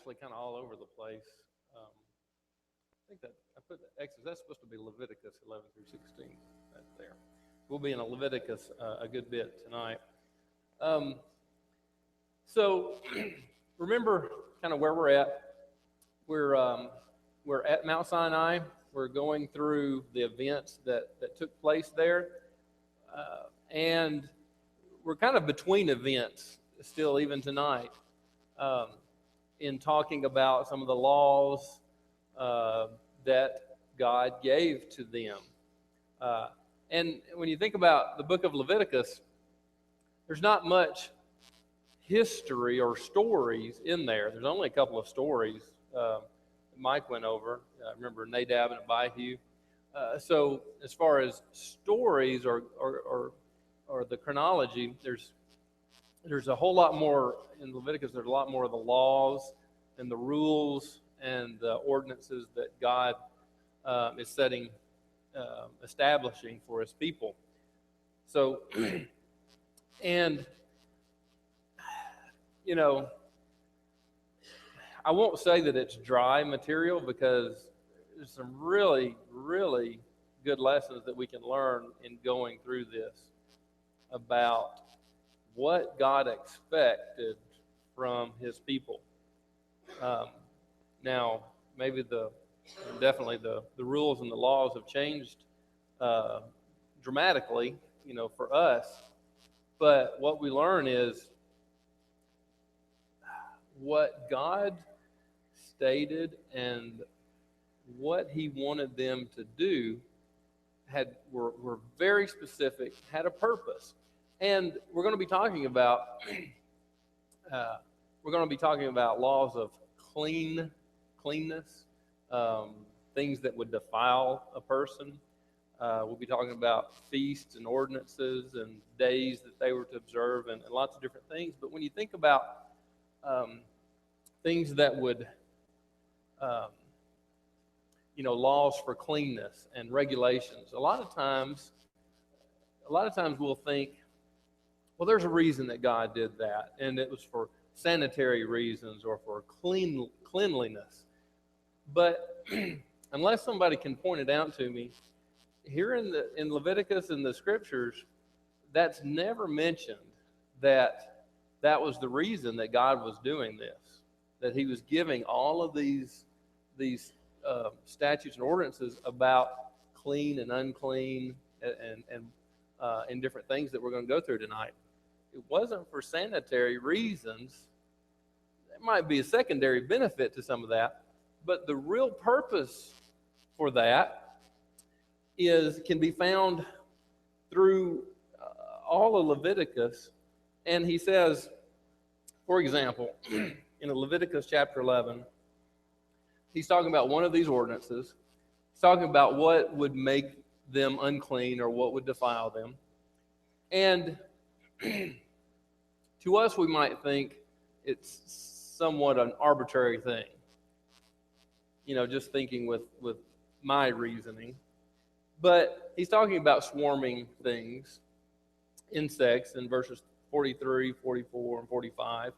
actually kind of all over the place. I think that I put Exodus. That's supposed to be Leviticus 11 through 16. Right there. We'll be in a Leviticus a good bit tonight. Um, so remember kind of where we're at. We're at Mount Sinai. We're going through the events that took place there, and we're kind of between events still even tonight, in talking about some of the laws that God gave to them. And when you think about the book of Leviticus, there's not much history or stories in there. There's only a couple of stories Mike went over. I remember Nadab and Abihu. So as far as stories or the chronology, there's a whole lot more in Leviticus. There's a lot more of the laws and the rules and the ordinances that God is establishing for His people. So, and you know, I won't say that it's dry material, because there's some really, really good lessons that we can learn in going through this about what God expected from His people. Now, maybe definitely the rules and the laws have changed dramatically, for us. But what we learn is what God stated and what He wanted them to do were very specific, had a purpose. And we're going to be talking about laws of cleanness, things that would defile a person. We'll be talking about feasts and ordinances and days that they were to observe, and lots of different things. But when you think about things that would, laws for cleanness and regulations, a lot of times we'll think, well, there's a reason that God did that, and it was for sanitary reasons or for cleanliness. But unless somebody can point it out to me, here in Leviticus in the scriptures, that's never mentioned that was the reason that God was doing this, that He was giving all of these statutes and ordinances about clean and unclean and different things that we're going to go through tonight. It wasn't for sanitary reasons. There might be a secondary benefit to some of that, but the real purpose for that can be found through all of Leviticus. And he says, for example, in Leviticus chapter 11, he's talking about one of these ordinances. He's talking about what would make them unclean or what would defile them. And to us, we might think it's somewhat an arbitrary thing. Just thinking with my reasoning. But he's talking about swarming things, insects, in verses 43, 44, and 45.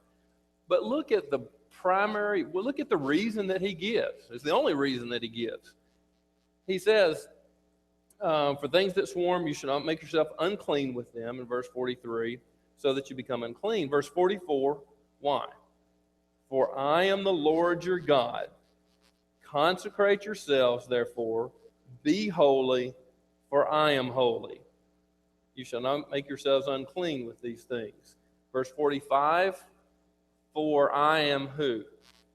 But look at the reason that he gives. It's the only reason that he gives. He says, for things that swarm, you should not make yourself unclean with them, in verse 43, so that you become unclean. Verse 44, why? For I am the Lord your God. Consecrate yourselves, therefore, be holy, for I am holy. You shall not make yourselves unclean with these things. Verse 45, for I am who?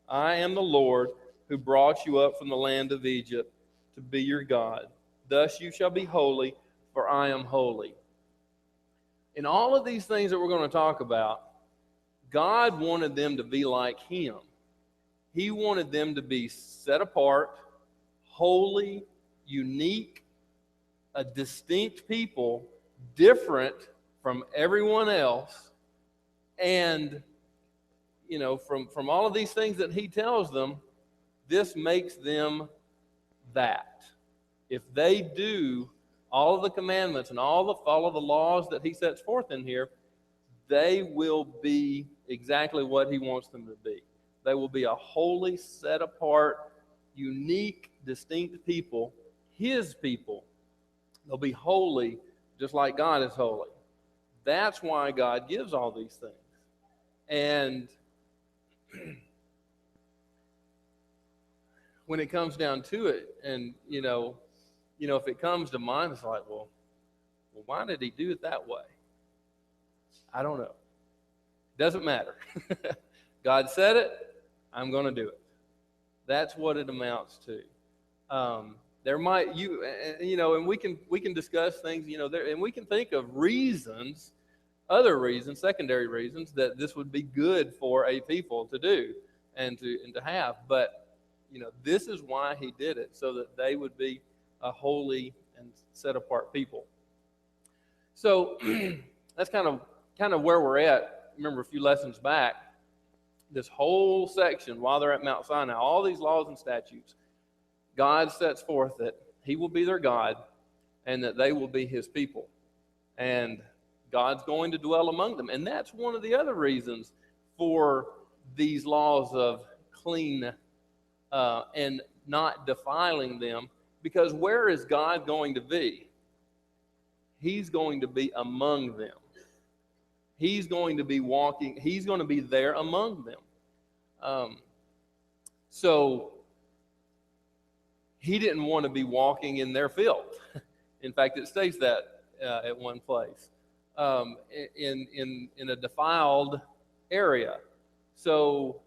I am the Lord who brought you up from the land of Egypt to be your God. Thus you shall be holy, for I am holy. In all of these things that we're going to talk about, God wanted them to be like Him. He wanted them to be set apart, holy, unique, a distinct people, different from everyone else. And, from all of these things that He tells them, this makes them that. If they do all of the commandments and follow the laws that He sets forth in here, they will be exactly what He wants them to be. They will be a holy, set apart, unique, distinct people, his people. They'll be holy just like God is holy. That's why God gives all these things. And when it comes down to it, and if it comes to mind, it's like, well, why did he do it that way? I don't know. Doesn't matter. God said it, I'm going to do it. That's what it amounts to. There might and we can discuss things, and we can think of reasons, other reasons, secondary reasons that this would be good for a people to do and to have. But this is why he did it, so that they would be a holy and set apart people. So that's kind of where we're at. Remember a few lessons back, this whole section while they're at Mount Sinai, all these laws and statutes, God sets forth that he will be their God and that they will be his people. And God's going to dwell among them. And that's one of the other reasons for these laws of clean and not defiling them. Because where is God going to be? He's going to be among them. He's going to be walking. He's going to be there among them. So he didn't want to be walking in their filth. In fact, it states that at one place, in a defiled area. So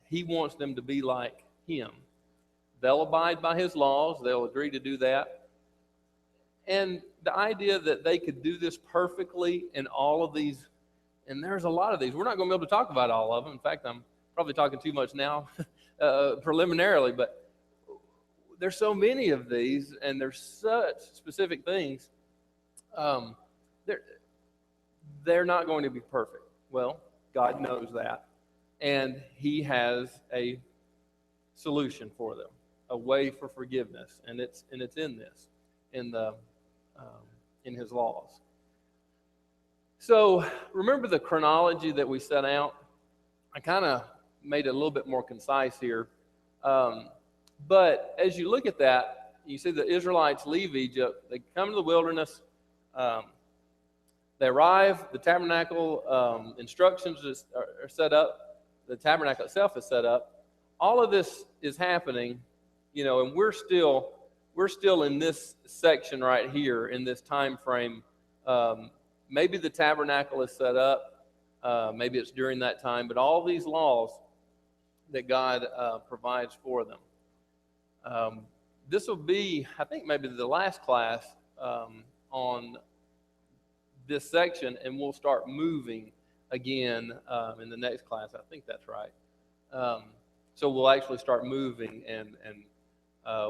he wants them to be like him. They'll abide by his laws. They'll agree to do that. And the idea that they could do this perfectly in all of these, and there's a lot of these. We're not going to be able to talk about all of them. In fact, I'm probably talking too much now preliminarily, but there's so many of these, and there's such specific things. They're not going to be perfect. Well, God knows that, and he has a solution for them, a way for forgiveness, and it's in this, in his laws. So remember the chronology that we set out? I kind of made it a little bit more concise here. But as you look at that, you see the Israelites leave Egypt. They come to the wilderness. They arrive. The tabernacle instructions are set up. The tabernacle itself is set up. All of this is happening, and we're still in this section right here in this time frame. Maybe the tabernacle is set up. Maybe it's during that time. But all these laws that God provides for them. This will be, I think, maybe the last class on this section, and we'll start moving again in the next class. I think that's right. So we'll actually start moving, and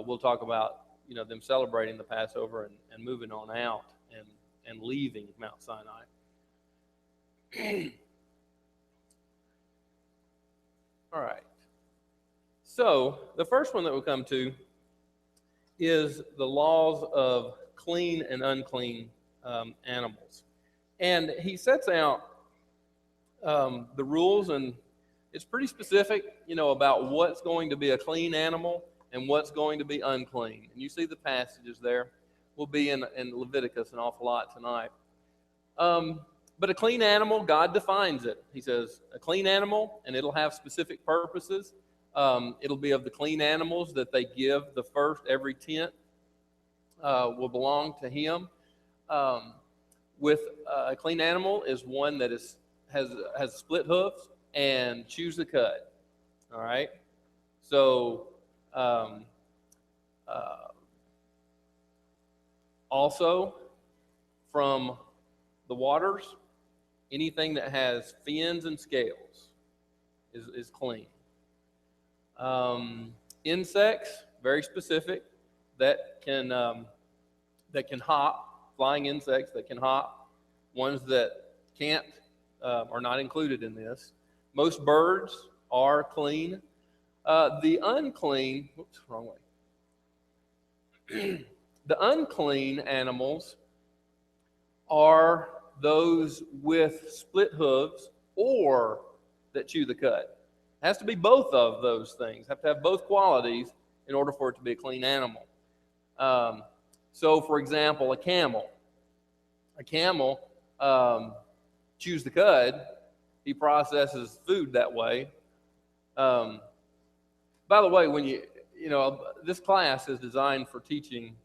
we'll talk about them celebrating the Passover and moving on out and leaving Mount Sinai. All right. So the first one that we'll come to is the laws of clean and unclean animals. And he sets out the rules, and it's pretty specific, about what's going to be a clean animal and what's going to be unclean. And you see the passages there. We'll be in Leviticus an awful lot tonight. But a clean animal, God defines it. He says, a clean animal, and it'll have specific purposes. It'll be of the clean animals that they give the first. Every tenth will belong to him. With a clean animal is one that has split hoofs and chews the cud. All right? So also from the waters, anything that has fins and scales is clean. Insects, very specific, that can hop, flying insects that can hop, ones that can't are not included in this. Most birds are clean. The unclean, wrong way. The unclean animals are those with split hooves or that chew the cud. It has to be both of those things. Have to have both qualities in order for it to be a clean animal. So, for example, a camel. A camel chews the cud. He processes food that way. By the way, when this class is designed for teaching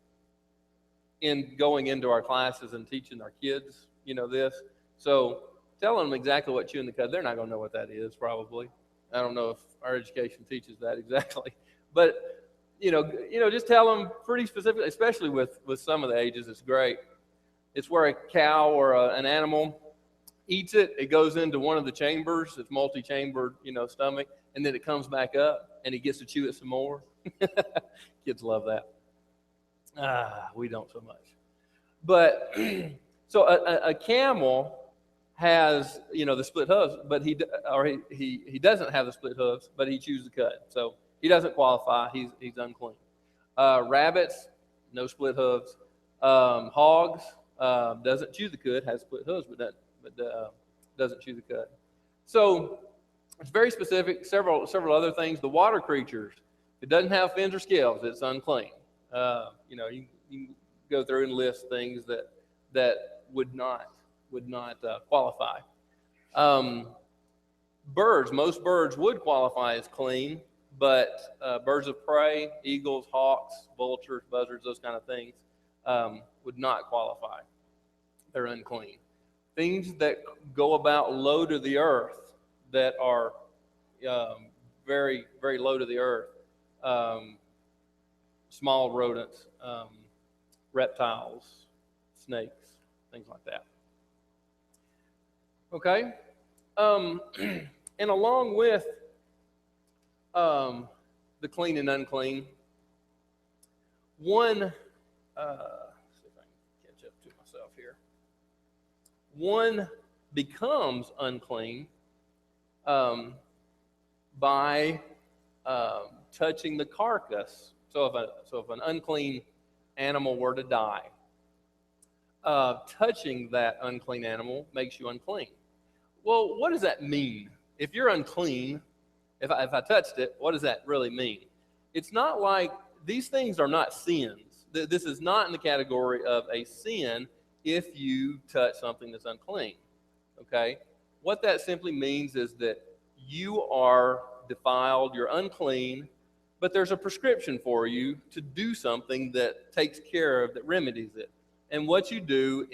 in going into our classes and teaching our kids, this. So tell them exactly what chewing the cud. They're not going to know what that is, probably. I don't know if our education teaches that exactly. But, just tell them pretty specifically, especially with some of the ages, it's great. It's where a cow or an animal eats it. It goes into one of the chambers. It's multi-chambered, stomach. And then it comes back up, and he gets to chew it some more. Kids love that. We don't so much. But so a camel has, the split hooves, but he doesn't have the split hooves, but he chews the cud. So he doesn't qualify. He's unclean. Rabbits, no split hooves. Hogs doesn't chew the cud, has split hooves, but doesn't chew the cud. So it's very specific. Several other things. The water creatures, it doesn't have fins or scales. It's unclean. You can go through and list things that would not qualify. Birds, most birds would qualify as clean, but birds of prey, eagles, hawks, vultures, buzzards, those kind of things would not qualify. They're unclean. Things that go about low to the earth, that are very, very low to the earth, small rodents, reptiles, snakes, things like that. Okay? And along with the clean and unclean, one, see if I can catch up to myself here. One becomes unclean by touching the carcass. So if an unclean animal were to die, touching that unclean animal makes you unclean. Well, what does that mean? If you're unclean, if I touched it, what does that really mean? It's not like, these things are not sins. This is not in the category of a sin if you touch something that's unclean. Okay? What that simply means is that you are defiled, you're unclean, but there's a prescription for you to do something that takes care of, that remedies it. And what you do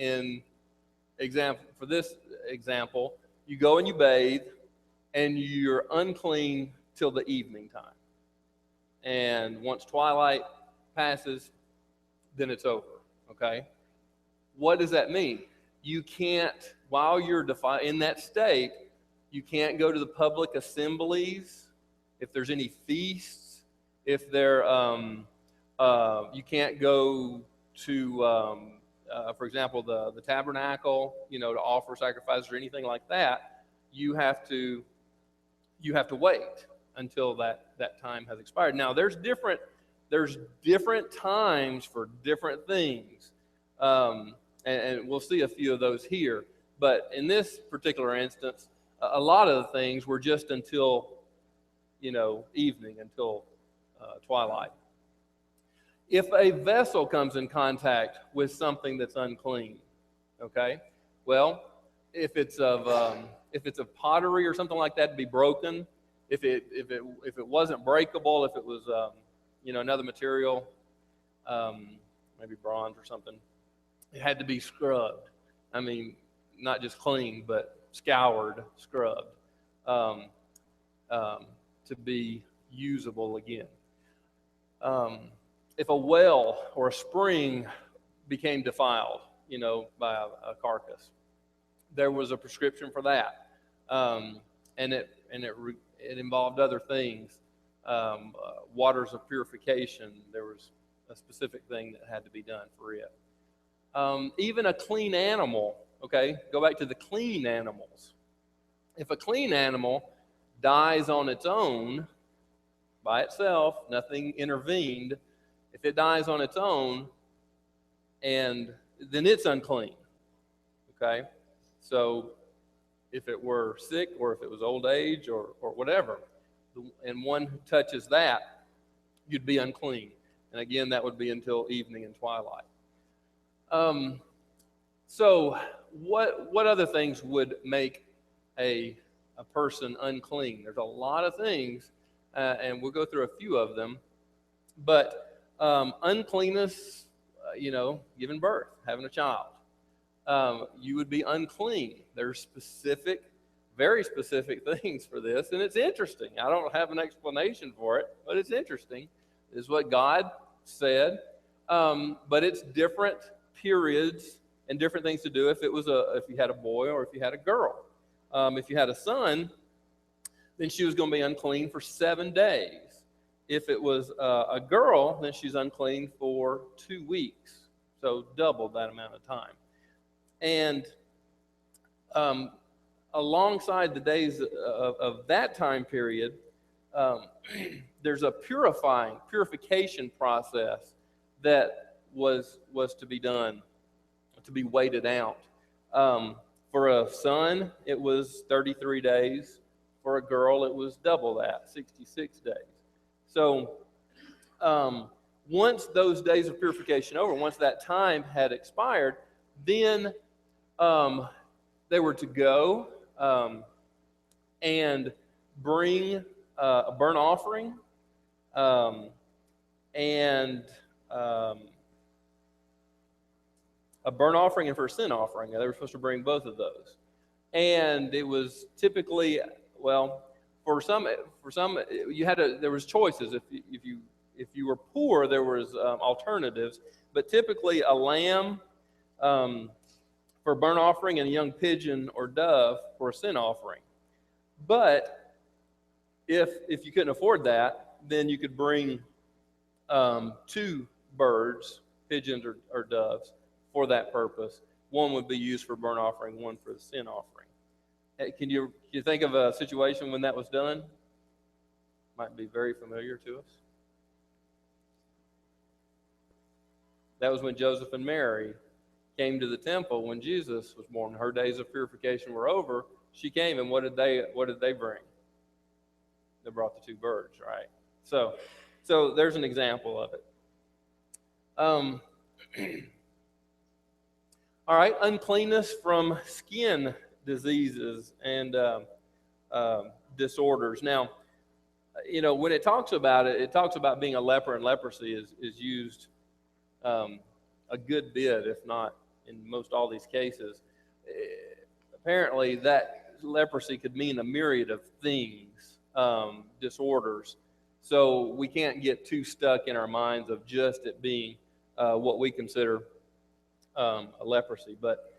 for this example, you go and you bathe, and you're unclean till the evening time. And once twilight passes, then it's over, okay? What does that mean? You can't, while you're in that state, you can't go to the public assemblies. If there's any feasts, if there, you can't go to, for example, the tabernacle, to offer sacrifices or anything like that. You have to wait until that time has expired. Now, there's different times for different things, and we'll see a few of those here. But in this particular instance, a lot of the things were just until evening, until twilight. If a vessel comes in contact with something that's unclean, okay, well, if it's of pottery or something like that, to be broken. If it wasn't breakable, if it was another material, maybe bronze or something, it had to be scrubbed. I mean, not just cleaned, but scoured, scrubbed, to be usable again. If a well or a spring became defiled, by a carcass, there was a prescription for that, and it involved other things, waters of purification. There was a specific thing that had to be done for it. Even a clean animal, okay, go back to the clean animals. If a clean animal dies on its own, by itself, nothing intervened, if it dies on its own, and then it's unclean, okay? So if it were sick or if it was old age or whatever, and one who touches that, you'd be unclean. And again, that would be until evening and twilight. So what other things would make a person unclean? There's a lot of things, and we'll go through a few of them. But uncleanness, giving birth, having a child, you would be unclean. There's specific, very specific things for this, and it's interesting. I don't have an explanation for it, but it's interesting. It's what God said, but it's different periods and different things to do if you had a boy or if you had a girl. If you had a son, then she was going to be unclean for 7 days. If it was a girl, then she's unclean for 2 weeks, so double that amount of time. And alongside the days of that time period, there's a purification process that was to be done, to be waited out. For a son, it was 33 days. For a girl, it was double that, 66 days. So once those days of purification over, once that time had expired, then they were to go and bring a burnt offering and a burnt offering and for a sin offering. They were supposed to bring both of those. And it was typically, for some there was choices. If you were poor, there was alternatives. But typically a lamb for a burnt offering and a young pigeon or dove for a sin offering. But if you couldn't afford that, then you could bring 2 birds, pigeons or doves, for that purpose. One would be used for burnt offering, one for the sin offering. Can you think of a situation when that was done? Might be very familiar to us. That was when Joseph and Mary came to the temple when Jesus was born. Her days of purification were over. She came, and what did they bring? They brought the 2 birds, right? So there's an example of it. All right, uncleanness from skin diseases and disorders. Now, when it talks about it, it talks about being a leper, and leprosy is used a good bit, if not in most all these cases. Apparently, that leprosy could mean a myriad of things, disorders. So we can't get too stuck in our minds of just it being what we consider a leprosy, but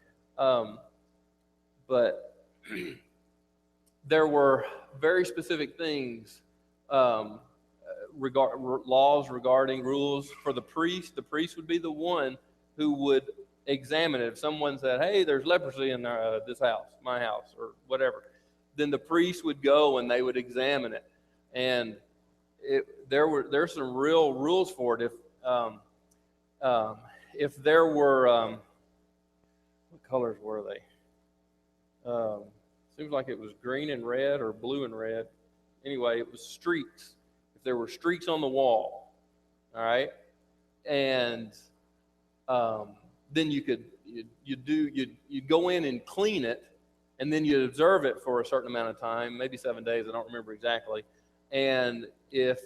there were very specific things, laws regarding rules for the priest. The priest would be the one who would examine it. If someone said, "Hey, there's leprosy in this house, my house," or whatever, then the priest would go and they would examine it. And there's some real rules for it. If there were, what colors were they? Seems like it was green and red or blue and red. Anyway, it was streaks. If there were streaks on the wall, all right, and then you'd go in and clean it, and then you'd observe it for a certain amount of time, maybe 7 days. I don't remember exactly. And if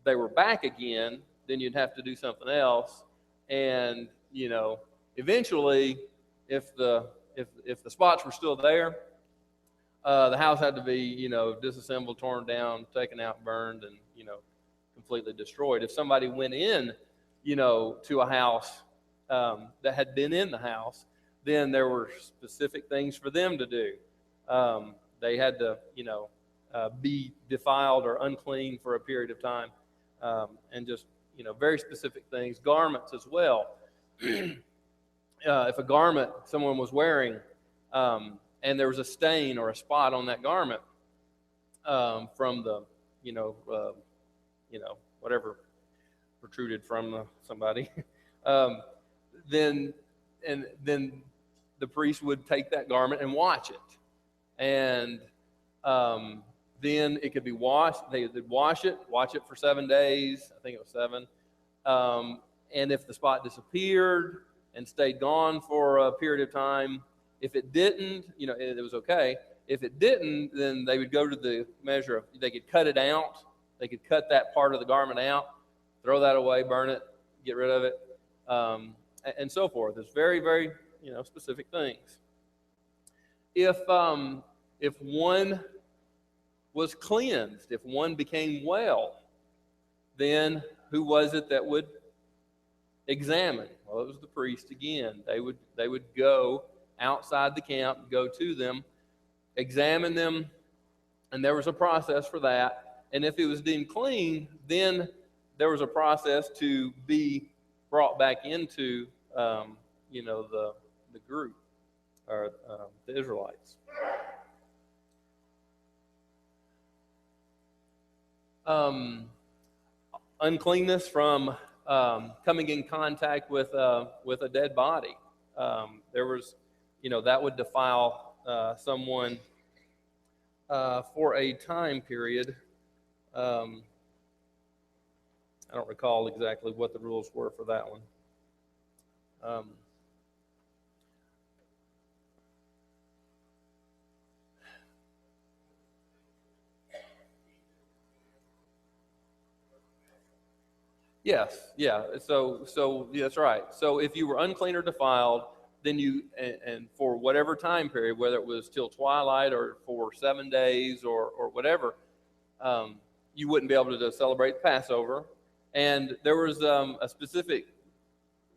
they were back again, then you'd have to do something else. And eventually, if the spots were still there, the house had to be disassembled, torn down, taken out, burned, and completely destroyed. If somebody went in to a house that had been in the house, then there were specific things for them to do. They had to be defiled or unclean for a period of time, and just very specific things. Garments as well. If a garment someone was wearing, and there was a stain or a spot on that garment from the whatever protruded from somebody, then the priest would take that garment and watch it, and then it could be washed. They would watch it for 7 days. I think it was 7. And if the spot disappeared and stayed gone for a period of time, if it didn't, it was okay. If it didn't, then they would go to the measure of, they could cut it out. They could cut that part of the garment out, throw that away, burn it, get rid of it, and so forth. There's very, very, specific things. If one was cleansed, if one became well, then who was it that would examine? Well, it was the priest again. They would go outside the camp, go to them, examine them, and there was a process for that. And if it was deemed clean, then there was a process to be brought back into, the group, or the Israelites. Uncleanness from coming in contact with a dead body. There was, that would defile someone for a time period. I don't recall exactly what the rules were for that one. Yes, yeah. So yeah, that's right. So if you were unclean or defiled, then and for whatever time period, whether it was till twilight or for 7 days or whatever, you wouldn't be able to celebrate the Passover. And there was a specific.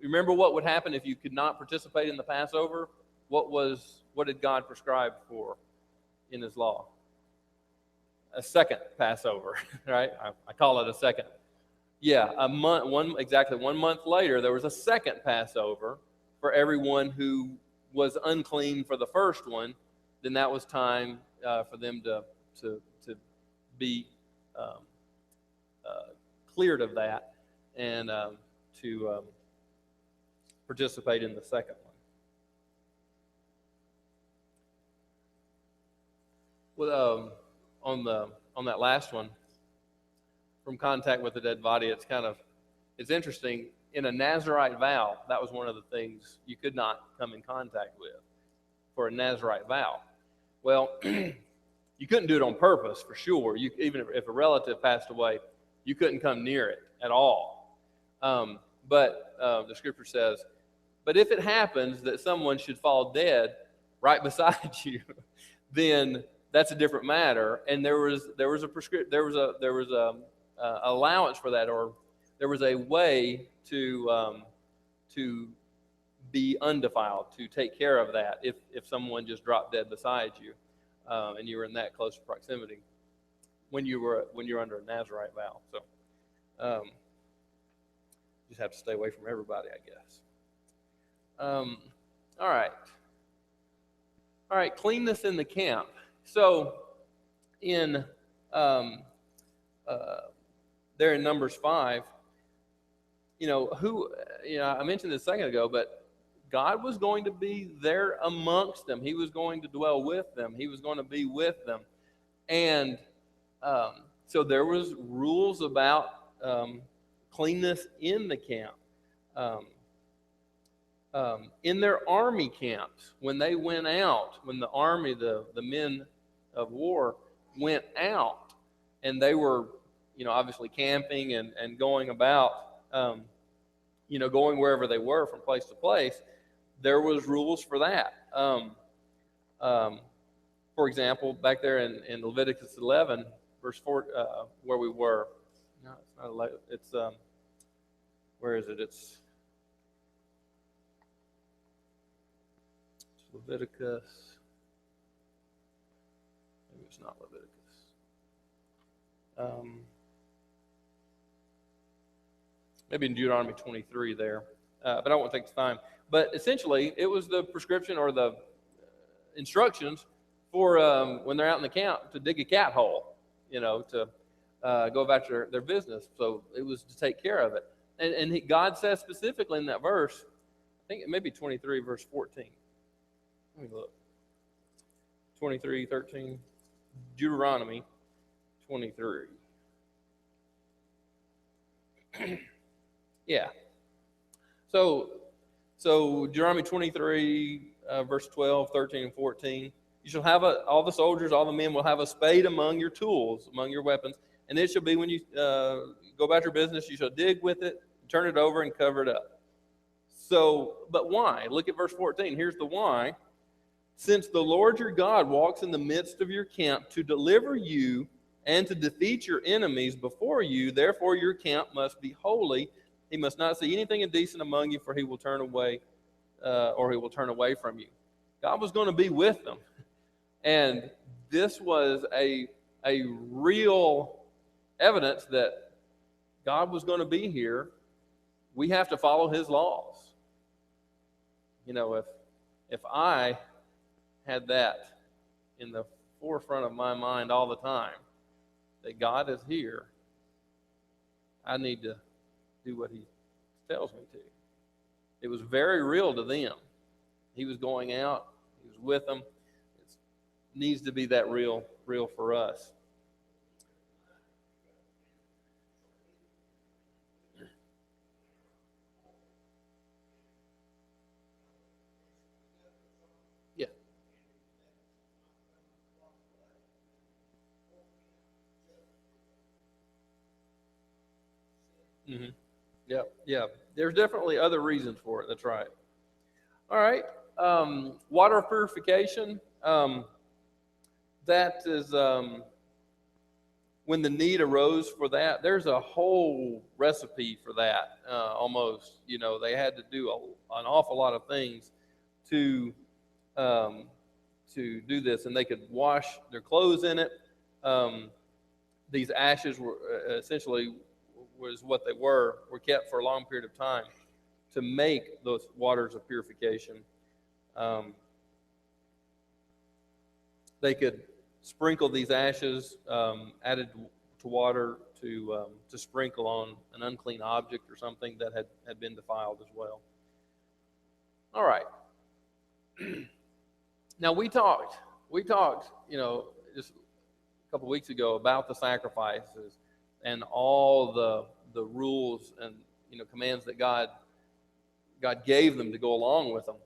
Remember what would happen if you could not participate in the Passover? What did God prescribe for in His law? A second Passover, right? I call it a second. Yeah, exactly 1 month later, there was a second Passover for everyone who was unclean for the first one. Then that was time for them to be cleared of that and to participate in the second one. Well, on that last one, from contact with the dead body, it's interesting. In a Nazirite vow, that was one of the things you could not come in contact with for a Nazirite vow. Well, you couldn't do it on purpose, for sure. Even if a relative passed away, you couldn't come near it at all. But the scripture says, but if it happens that someone should fall dead right beside you, then that's a different matter. And there was a allowance for that, or there was a way to be undefiled, to take care of that if someone just dropped dead beside you, and you were in that close proximity when you're under a Nazirite vow. So just have to stay away from everybody, I guess. All right, cleanness in the camp. So in there in Numbers 5, I mentioned this a second ago, but God was going to be there amongst them. He was going to dwell with them. He was going to be with them. And so there was rules about cleanness in the camp. In their army camps, when they went out, when the army, the men of war went out, and they were, obviously camping and going about, going wherever they were from place to place, there was rules for that. For example, back there in Leviticus 11, verse 4, where we were. No, it's not 11. It's where is it? It's Leviticus. Maybe it's not Leviticus. Maybe in Deuteronomy 23 there, but I don't want to take the time. But essentially, it was the prescription or the instructions for when they're out in the camp to dig a cat hole, to go about their business. So it was to take care of it. And God says specifically in that verse, I think it may be 23, verse 14. Let me look. 23:13. Deuteronomy 23. Yeah. So Deuteronomy 23, verse 12, 13, and 14. You shall have all the soldiers, all the men will have a spade among your tools, among your weapons. And it shall be when you go about your business, you shall dig with it, turn it over, and cover it up. So, but why? Look at verse 14. Here's the why. Since the Lord your God walks in the midst of your camp to deliver you and to defeat your enemies before you, therefore your camp must be holy. He must not see anything indecent among you, for he will turn away, or he will turn away from you. God was going to be with them. And this was a real evidence that God was going to be here. We have to follow his laws. You know, if I had that in the forefront of my mind all the time, that God is here, I need to do what he tells me to. It was very real to them. He was going out. He was with them. It needs to be that real for us. Yeah. Mm-hmm. Yeah. Yeah. There's definitely other reasons for it. That's right. All right. Water purification. That is when the need arose for that. There's a whole recipe for that. Almost, you know, they had to do an awful lot of things to um, do this, and they could wash their clothes in it. Um, these ashes were essentially was what they were kept for a long period of time to make those waters of purification. Um, they could sprinkle these ashes added to water to sprinkle on an unclean object or something that had been defiled as well. All right. Now we talked, you know, just a couple weeks ago about the sacrifices and all the rules and, you know, commands that God gave them to go along with them.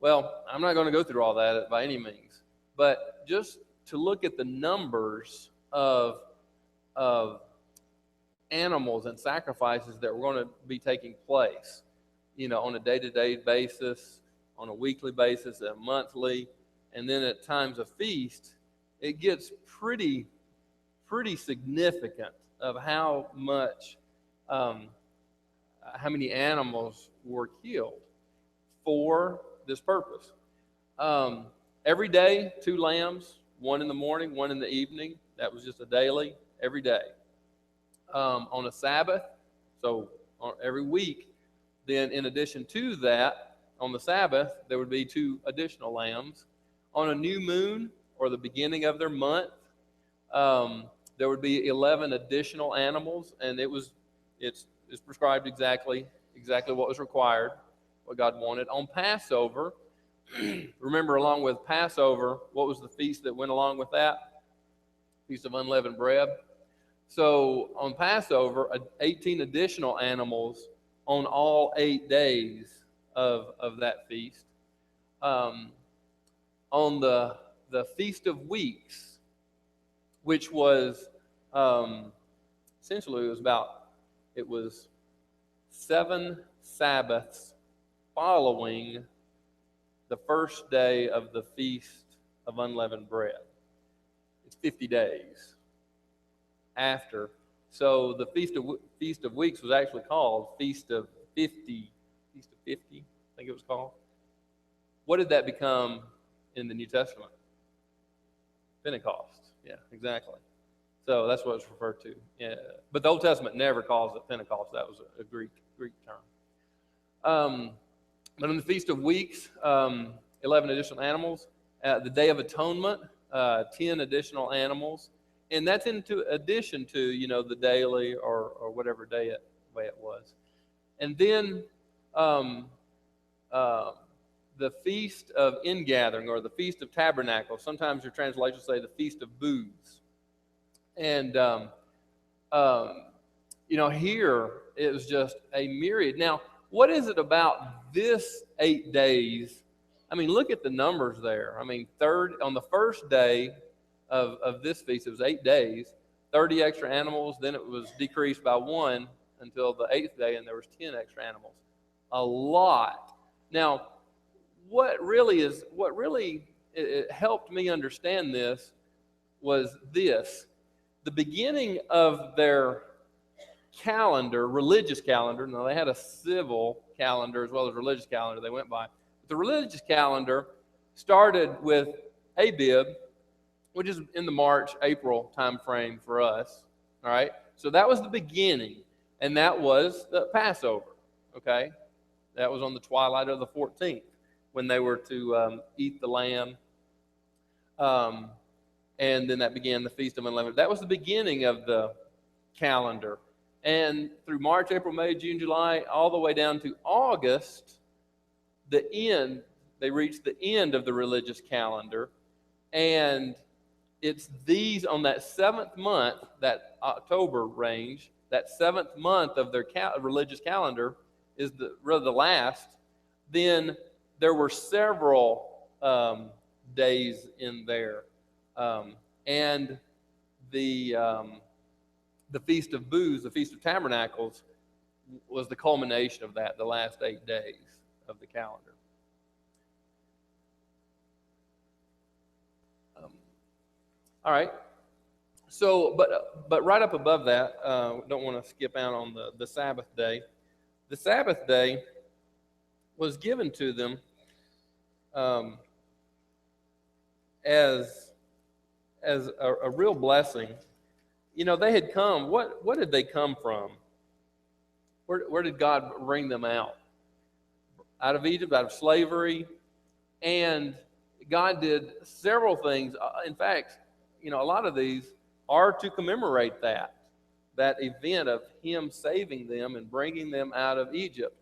Well, I'm not going to go through all that by any means, but just to look at the numbers of animals and sacrifices that were going to be taking place, you know, on a day-to-day basis, on a weekly basis, a monthly, and then at times of feast, it gets pretty significant of how many animals were killed for this purpose. Every day, 2 lambs, one in the morning, one in the evening. That was just a daily, every day. On a Sabbath, so every week, then in addition to that, on the Sabbath, there would be 2 additional lambs. On a new moon, or the beginning of their month, there would be 11 additional animals, and it's prescribed exactly what was required, what God wanted. On Passover, remember, along with Passover, what was the feast that went along with that? Feast of unleavened bread. So on Passover, 18 additional animals on all 8 days of that feast. On the Feast of Weeks, which was essentially it was 7 Sabbaths following the first day of the Feast of Unleavened Bread. It's 50 days after. So the Feast of Weeks was actually called Feast of 50, I think it was called. What did that become in the New Testament? Pentecost. Yeah, exactly. So that's what it's referred to. Yeah. But the Old Testament never calls it Pentecost. That was a Greek term. But on the Feast of Weeks, 11 additional animals. The Day of Atonement, 10 additional animals. And that's in addition to, you know, the daily or whatever way it was. And then the Feast of Ingathering, or the Feast of Tabernacles. Sometimes your translations say the Feast of Booths. And, um, here it was just a myriad. Now, what is it about this 8 days? I mean, look at the numbers there. I mean, on the first day of this feast, it was 8 days, 30 extra animals. Then it was decreased by one until the 8th day, and there was 10 extra animals. A lot. Now, what really it helped me understand this was this. The beginning of their calendar, religious calendar. Now, they had a civil calendar as well as religious calendar they went by. But the religious calendar started with Abib, which is in the March, April time frame for us. All right? So that was the beginning, and that was the Passover. Okay? That was on the twilight of the 14th when they were to eat the lamb. And then that began the Feast of Unleavened. That was the beginning of the calendar. And through March, April, May, June, July, all the way down to August, the end, they reached the end of the religious calendar. And it's these, on that 7th month, that October range, that 7th month of their religious calendar is the last. Then there were several days in there. And the Feast of Booths, the Feast of Tabernacles, was the culmination of that, the last 8 days of the calendar. All right. So, but right up above that, don't want to skip out on the Sabbath day. The Sabbath day was given to them as a real blessing. They had come. What did they come from? Where did God bring them out? Out of Egypt, out of slavery. And God did several things. In fact, a lot of these are to commemorate that event of Him saving them and bringing them out of Egypt.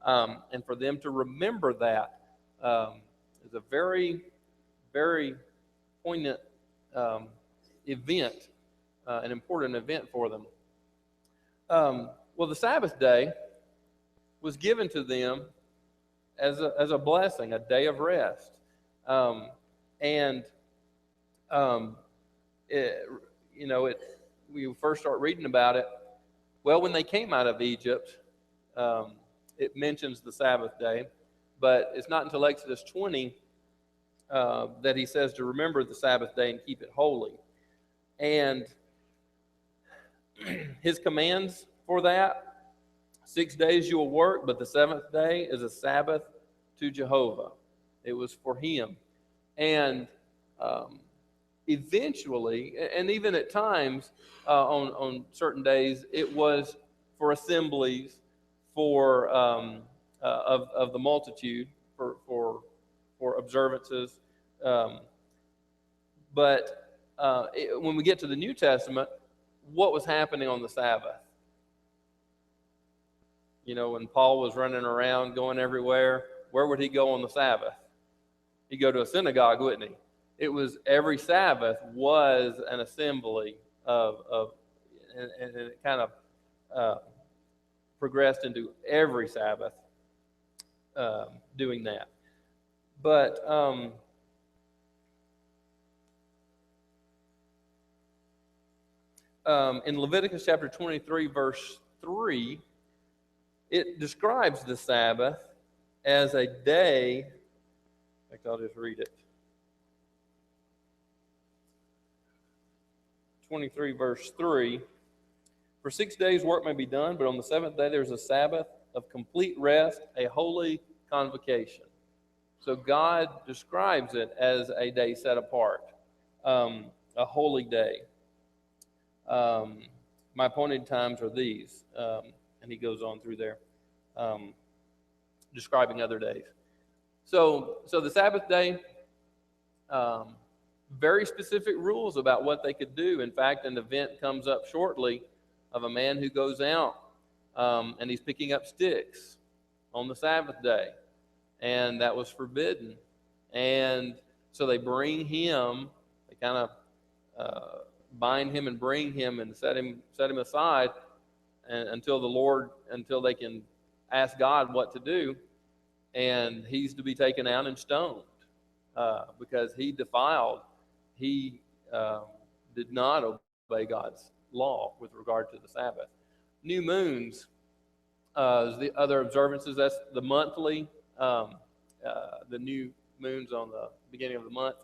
And for them to remember that is a very, very poignant event, an important event for them. Well, the Sabbath day was given to them as a blessing, a day of rest. We first start reading about it. Well, when they came out of Egypt, it mentions the Sabbath day, but it's not until Exodus 20 that He says to remember the Sabbath day and keep it holy. And His commands for that: 6 days you will work, but the 7th day is a Sabbath to Jehovah. It was for Him. And eventually, and even at times on certain days, it was for assemblies, for of the multitude, for observances. But when we get to the New Testament, what was happening on the Sabbath? When Paul was running around, going everywhere, where would he go on the Sabbath? He'd go to a synagogue, wouldn't he? It was every Sabbath was an assembly and it kind of progressed into every Sabbath doing that. But in Leviticus chapter 23, verse 3, it describes the Sabbath as a day. In fact, I'll just read it. 23, verse 3. For 6 days work may be done, but on the 7th day there's a Sabbath of complete rest, a holy convocation. So God describes it as a day set apart, a holy day. My appointed times are these. And he goes on through there, describing other days. So the Sabbath day, very specific rules about what they could do. In fact, an event comes up shortly of a man who goes out and he's picking up sticks on the Sabbath day. and that was forbidden. And so they bring him, they kind of bind him and bring him and set him aside until they can ask God what to do. And he's to be taken out and stoned because he did not obey God's law with regard to the Sabbath. New moons is the other observances. That's the monthly, the new moons on the beginning of the month.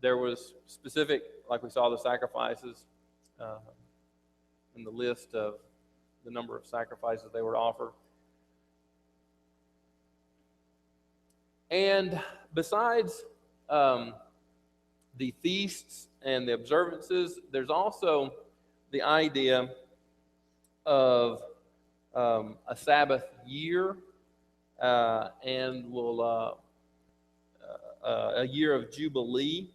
There was specific, like we saw the sacrifices in the list of the number of sacrifices they were to offer. And besides the feasts and the observances, there's also the idea of a Sabbath year and a year of Jubilee.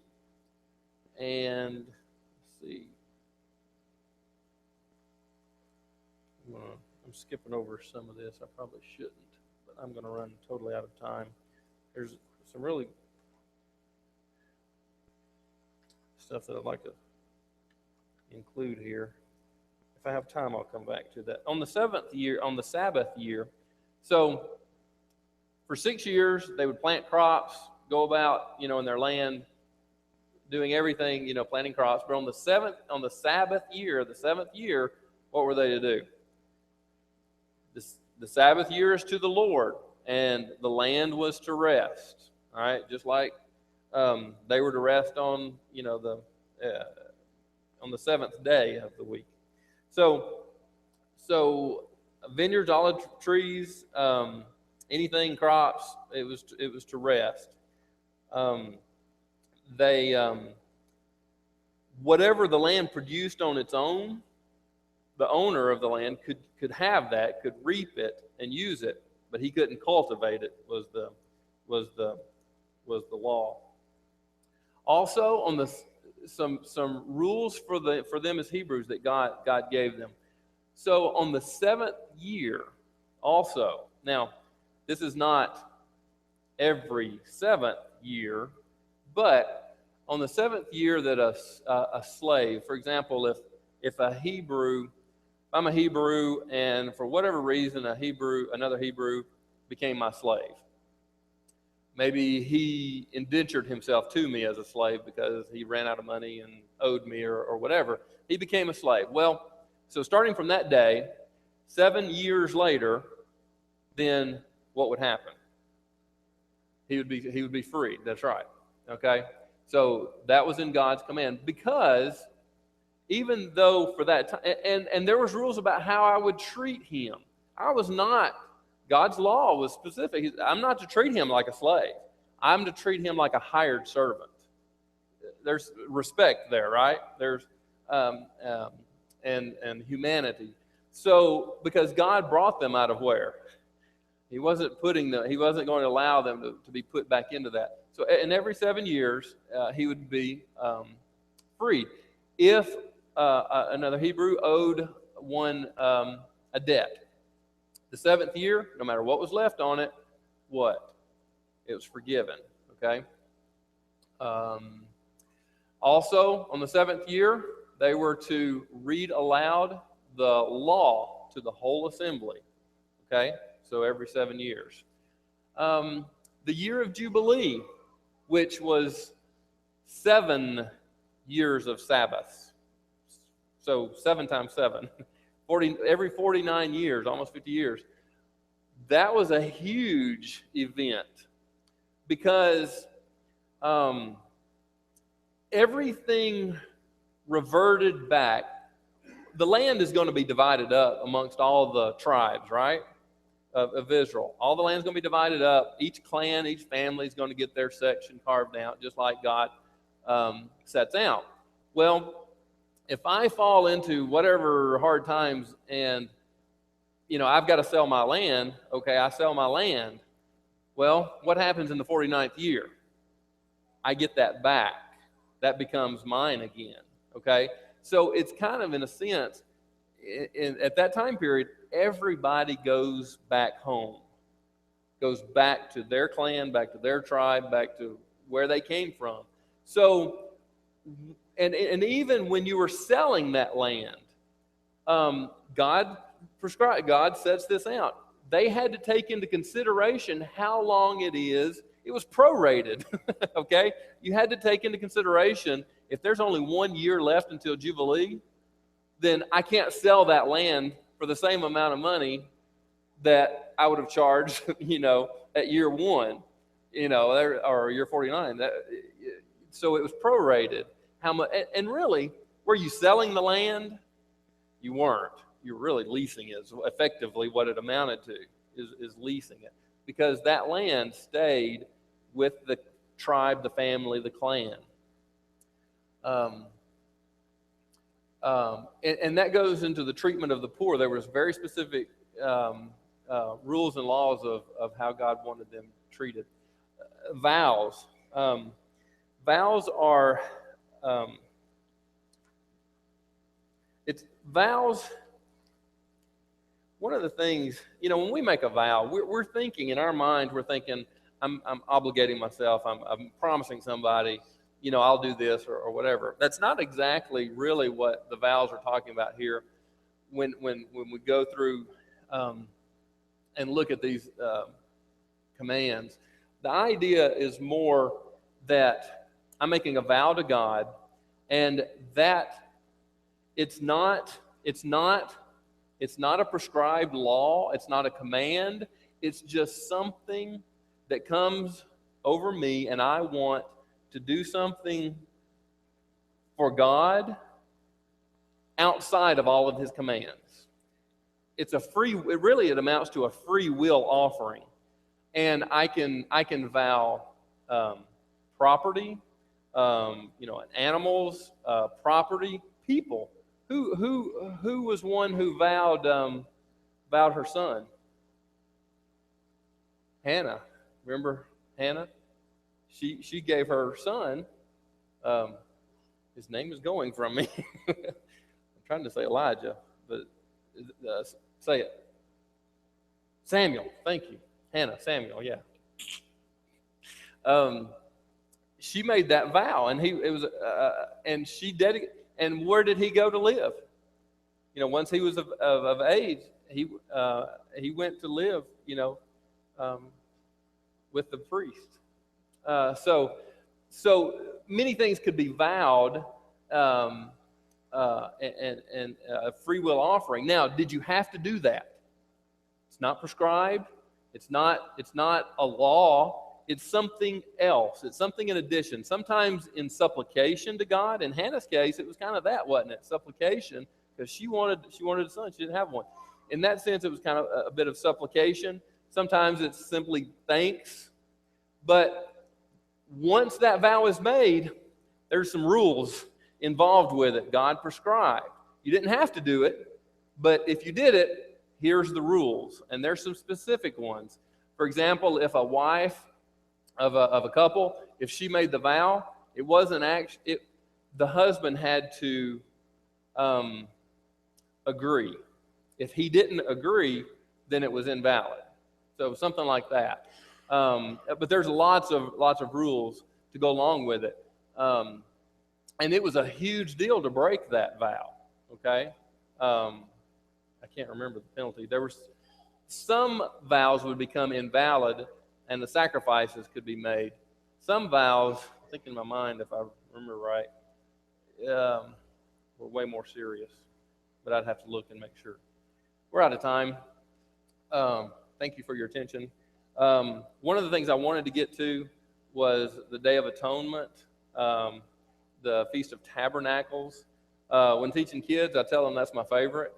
And let's see, I'm skipping over some of this. I probably shouldn't, but I'm going to run totally out of time. There's some really stuff that I'd like to include here. If I have time, I'll come back to that. On the seventh year, on the Sabbath year, so for 6 years, they would plant crops, go about, in their land, doing everything, planting crops. But on the Sabbath year, the seventh year, what were they to do? The Sabbath year is to the Lord, and the land was to rest. All right, just like they were to rest on, on the seventh day of the week. So vineyards, olive trees, anything crops, it was to rest. Whatever the land produced on its own, the owner of the land could have that, could reap it and use it, but he couldn't cultivate it. Was the law. Also, on some rules for them as Hebrews that God gave them. So on the seventh year, also, now this is not every seventh year, but on the seventh year that a slave, for example, if I'm a Hebrew, and for whatever reason another Hebrew became my slave. Maybe he indentured himself to me as a slave because he ran out of money and owed me or whatever. He became a slave. Well, so starting from that day, 7 years later, then what would happen? He would be freed. That's right. Okay? So that was in God's command, because even though for that time, and there was rules about how I would treat him. God's law was specific. I'm not to treat him like a slave. I'm to treat him like a hired servant. There's respect there, right? There's and humanity. So because God brought them out of where? He wasn't going to allow them to be put back into that. So in every 7 years, he would be freed. If another Hebrew owed one a debt, the seventh year, no matter what was left on it, it was forgiven. Okay. Also, on the seventh year, they were to read aloud the law to the whole assembly. Okay, so every 7 years. The year of Jubilee, which was 7 years of Sabbaths. So 7 times 7. Every 49 years, almost 50 years. That was a huge event because everything reverted back. The land is going to be divided up amongst all the tribes, right, of Israel. All the land's going to be divided up. Each clan, each family is going to get their section carved out, just like God sets out. Well, if I fall into whatever hard times and, I've got to sell my land, okay, I sell my land. Well, what happens in the 49th year? I get that back. That becomes mine again, okay? So it's kind of, in a sense, at that time period, everybody goes back home. goes back to their clan, back to their tribe, back to where they came from. So, and even when you were selling that land, God prescribed, God sets this out. They had to take into consideration how long it is. It was prorated, okay? You had to take into consideration if there's only 1 year left until Jubilee, then I can't sell that land for the same amount of money that I would have charged, at year 1, or year 49. So it was prorated. How much? And really, were you selling the land? You weren't. You were really leasing it. Effectively, what it amounted to is leasing it, because that land stayed with the tribe, the family, the clan. And that goes into the treatment of the poor. There was very specific rules and laws of how God wanted them treated. Vows. Vows are, vows, one of the things, when we make a vow, we're thinking in our mind, we're thinking, I'm obligating myself, I'm promising somebody, I'll do this or whatever. That's not exactly really what the vows are talking about here when we go through and look at these commands. The idea is more that I'm making a vow to God, and that it's not a prescribed law, it's not a command, it's just something that comes over me, and I want to do something for God outside of all of his commands. It amounts to a free will offering. And I can vow property, animals, property, people. Who was one who vowed her son? Hannah. Remember Hannah? She gave her son. His name is going from me. I'm trying to say Elijah, but say it. Samuel. Thank you. Hannah. Samuel. Yeah. She made that vow, and and she dedicated. And where did he go to live? Once he was of age, he went to live, with the priest. So many things could be vowed, and a free will offering. Now, did you have to do that? It's not prescribed. It's not a law. It's something else. It's something in addition. Sometimes in supplication to God. In Hannah's case, it was kind of that, wasn't it? Supplication, because she wanted a son. She didn't have one. In that sense, it was kind of a bit of supplication. Sometimes it's simply thanks. But once that vow is made, there's some rules involved with it. God prescribed. You didn't have to do it, but if you did it, here's the rules. And there's some specific ones. For example, if a wife of a couple, if she made the vow, it wasn't the husband had to agree. If he didn't agree, then it was invalid. So something like that. But there's lots of rules to go along with it. And it was a huge deal to break that vow. Okay, I can't remember the penalty. There were some vows would become invalid, and the sacrifices could be made. Some vows, I think in my mind, if I remember right, were way more serious. But I'd have to look and make sure. We're out of time. Thank you for your attention. One of the things I wanted to get to was the Day of Atonement, the Feast of Tabernacles. When teaching kids, I tell them that's my favorite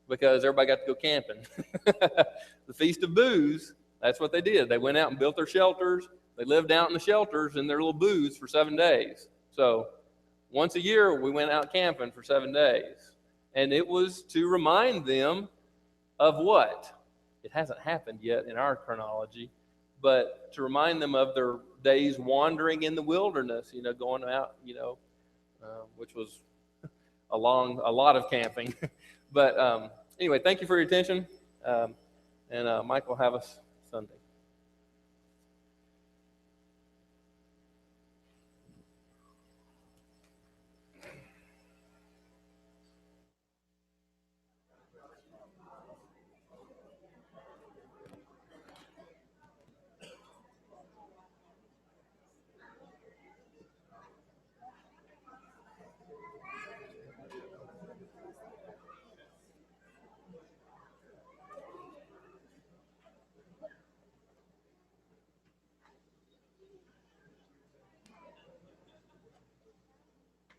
because everybody got to go camping. The Feast of Booths, that's what they did. They went out and built their shelters. They lived out in the shelters in their little booths for 7 days. So once a year, we went out camping for 7 days. And it was to remind them of what? It hasn't happened yet in our chronology, but to remind them of their days wandering in the wilderness, going out, which was a lot of camping. But anyway, thank you for your attention. And Mike will have us Sunday.